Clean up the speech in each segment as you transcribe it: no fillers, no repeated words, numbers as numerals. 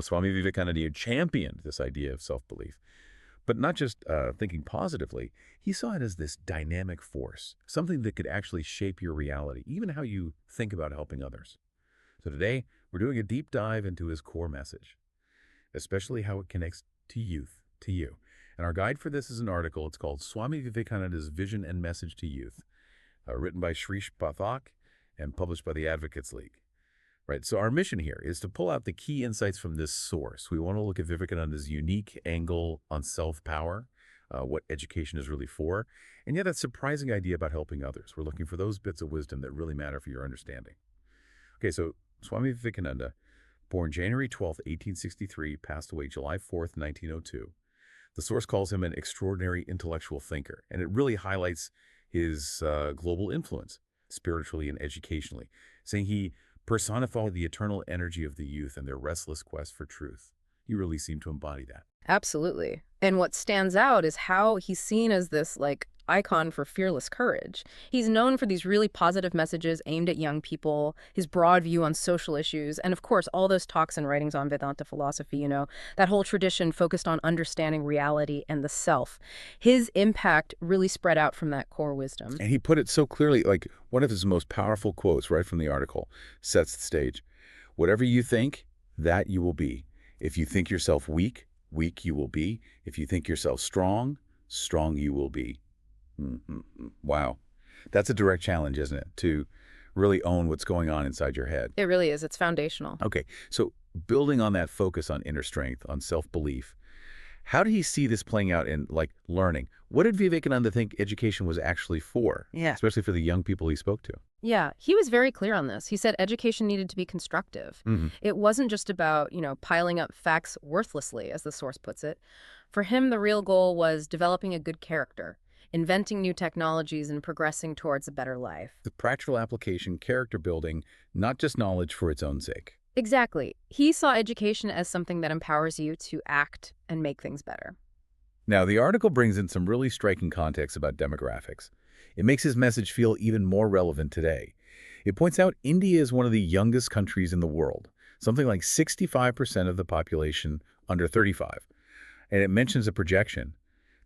Swami Vivekananda championed this idea of self-belief. But not just thinking positively, he saw it as this dynamic force, something that could actually shape your reality, even how you think about helping others. So today, we're doing a deep dive into his core message, especially how it connects to youth, to you. And our guide for this is an article. It's called Swami Vivekananda's Vision and Message to Youth, written by Shrish Pathak and published by the Advocates League. Right, so our mission here is to pull out the key insights from this source. We want to look at Vivekananda's unique angle on self-power, what education is really for, and yet that surprising idea about helping others. We're looking for those bits of wisdom that really matter for your understanding. Okay, so Swami Vivekananda, born January 12th, 1863, passed away July 4th, 1902. The source calls him an extraordinary intellectual thinker, and it really highlights his global influence, spiritually and educationally, saying he personified the eternal energy of the youth and their restless quest for truth. He really seemed to embody that. Absolutely. And what stands out is how he's seen as this, icon for fearless courage. He's known for these really positive messages aimed at young people, his broad view on social issues, and of course, all those talks and writings on Vedanta philosophy, that whole tradition focused on understanding reality and the self. His impact really spread out from that core wisdom. And he put it so clearly, like one of his most powerful quotes right from the article sets the stage. Whatever you think, that you will be. If you think yourself weak, weak you will be. If you think yourself strong, strong you will be. Wow. That's a direct challenge, isn't it? To really own what's going on inside your head. It really is. It's foundational. Okay, so building on that focus on inner strength, on self-belief, how did he see this playing out in, learning? What did Vivekananda think education was actually for? Yeah. Especially for the young people he spoke to. Yeah, he was very clear on this. He said education needed to be constructive. It wasn't just about, piling up facts worthlessly, as the source puts it. For him, the real goal was developing a good character, inventing new technologies, and progressing towards a better life. The practical application, character building, not just knowledge for its own sake. Exactly. He saw education as something that empowers you to act and make things better. Now, the article brings in some really striking context about demographics. It makes his message feel even more relevant today. It points out India is one of the youngest countries in the world, something like 65% of the population under 35. And it mentions a projection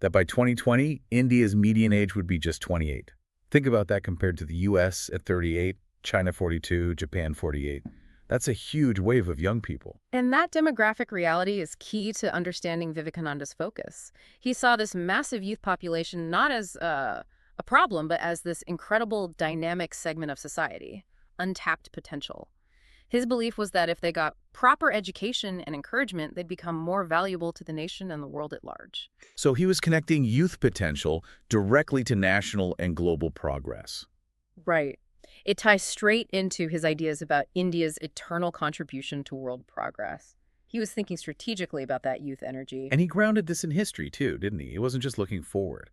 that by 2020, India's median age would be just 28. Think about that compared to the US at 38, China 42, Japan 48. That's a huge wave of young people. And that demographic reality is key to understanding Vivekananda's focus. He saw this massive youth population not as a problem, but as this incredible dynamic segment of society, untapped potential. His belief was that if they got proper education and encouragement, they'd become more valuable to the nation and the world at large. So he was connecting youth potential directly to national and global progress. Right. It ties straight into his ideas about India's eternal contribution to world progress. He was thinking strategically about that youth energy. And he grounded this in history, too, didn't he? He wasn't just looking forward.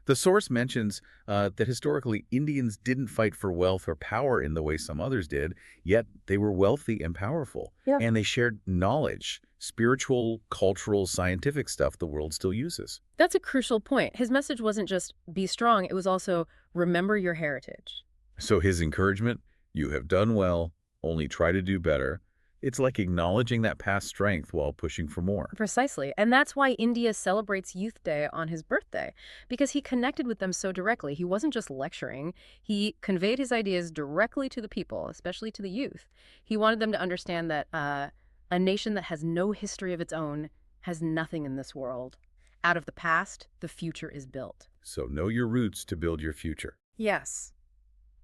The source mentions that historically Indians didn't fight for wealth or power in the way some others did, yet they were wealthy and powerful. Yeah. And they shared knowledge, spiritual, cultural, scientific stuff the world still uses. That's a crucial point. His message wasn't just be strong, it was also remember your heritage. So his encouragement, you have done well, only try to do better. It's like acknowledging that past strength while pushing for more. Precisely. And that's why India celebrates Youth Day on his birthday, because he connected with them so directly. He wasn't just lecturing. He conveyed his ideas directly to the people, especially to the youth. He wanted them to understand that a nation that has no history of its own has nothing in this world. Out of the past, the future is built. So know your roots to build your future. Yes.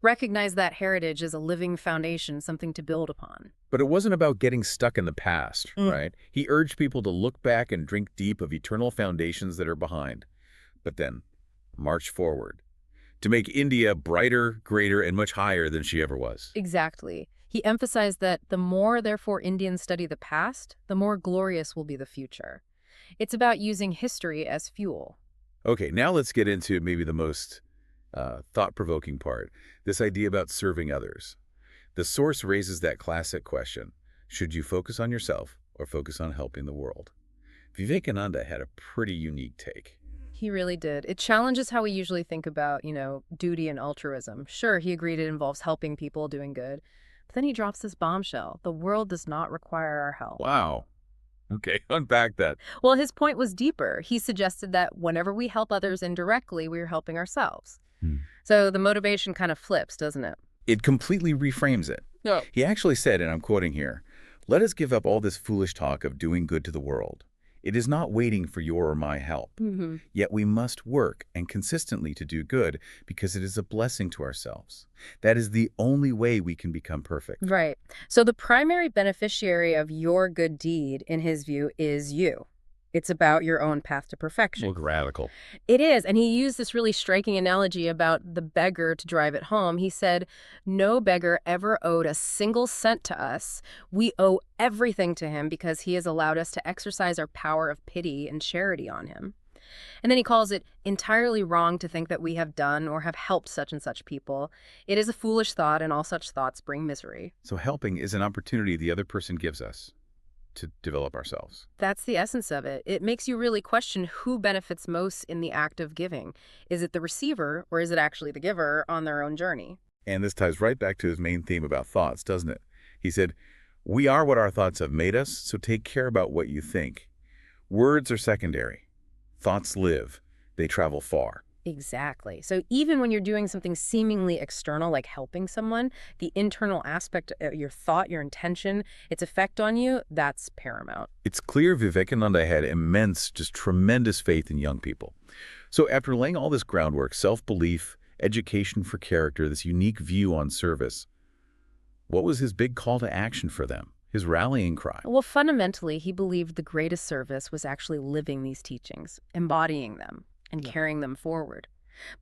Recognize that heritage as a living foundation, something to build upon. But it wasn't about getting stuck in the past, right? He urged people to look back and drink deep of eternal foundations that are behind, but then march forward to make India brighter, greater, and much higher than she ever was. Exactly. He emphasized that the more, therefore, Indians study the past, the more glorious will be the future. It's about using history as fuel. Okay, now let's get into maybe the most thought-provoking part, this idea about serving others. The source raises that classic question, should you focus on yourself or focus on helping the world? Vivekananda had a pretty unique take. He really did. It challenges how we usually think about, duty and altruism. Sure, he agreed it involves helping people, doing good. But then he drops this bombshell. The world does not require our help. Wow. Okay, unpack that. Well, his point was deeper. He suggested that whenever we help others indirectly, we're helping ourselves. Hmm. So the motivation kind of flips, doesn't it? It completely reframes it. Yeah. He actually said, and I'm quoting here, "Let us give up all this foolish talk of doing good to the world. It is not waiting for your or my help. Mm-hmm. Yet we must work and consistently to do good because it is a blessing to ourselves. That is the only way we can become perfect." Right. So the primary beneficiary of your good deed, in his view, is you. It's about your own path to perfection. Look radical. It is. And he used this really striking analogy about the beggar to drive it home. He said, no beggar ever owed a single cent to us. We owe everything to him because he has allowed us to exercise our power of pity and charity on him. And then he calls it entirely wrong to think that we have done or have helped such and such people. It is a foolish thought, and all such thoughts bring misery. So helping is an opportunity the other person gives us to develop ourselves. That's the essence of it. It makes you really question who benefits most in the act of giving. Is it the receiver, or is it actually the giver on their own journey? And this ties right back to his main theme about thoughts, doesn't it? He said, "We are what our thoughts have made us, so take care about what you think. Words are secondary. Thoughts live. They travel far." Exactly. So even when you're doing something seemingly external, like helping someone, the internal aspect, your thought, your intention, its effect on you, that's paramount. It's clear Vivekananda had immense, just tremendous faith in young people. So after laying all this groundwork, self-belief, education for character, this unique view on service, what was his big call to action for them? His rallying cry? Well, fundamentally, he believed the greatest service was actually living these teachings, embodying them, and carrying them forward.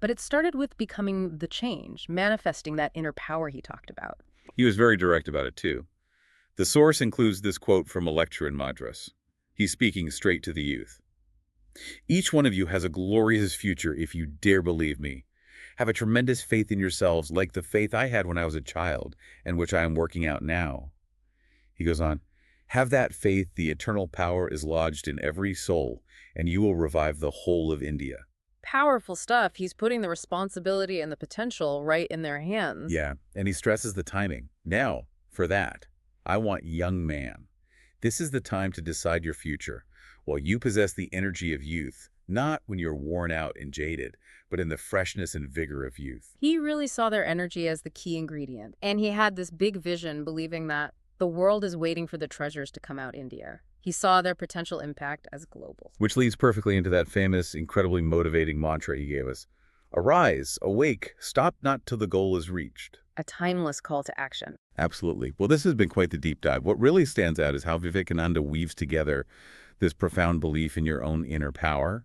But it started with becoming the change, manifesting that inner power he talked about. He was very direct about it, too. The source includes this quote from a lecture in Madras. He's speaking straight to the youth. "Each one of you has a glorious future if you dare believe me. Have a tremendous faith in yourselves like the faith I had when I was a child and which I am working out now." He goes on, "Have that faith, the eternal power is lodged in every soul, and you will revive the whole of India." Powerful stuff. He's putting the responsibility and the potential right in their hands. Yeah, and he stresses the timing. Now, for that, I want young man. This is the time to decide your future, while you possess the energy of youth, not when you're worn out and jaded, but in the freshness and vigor of youth. He really saw their energy as the key ingredient, and he had this big vision believing that the world is waiting for the treasures to come out India. He saw their potential impact as global. Which leads perfectly into that famous, incredibly motivating mantra he gave us. Arise, awake, stop not till the goal is reached. A timeless call to action. Absolutely. Well, this has been quite the deep dive. What really stands out is how Vivekananda weaves together this profound belief in your own inner power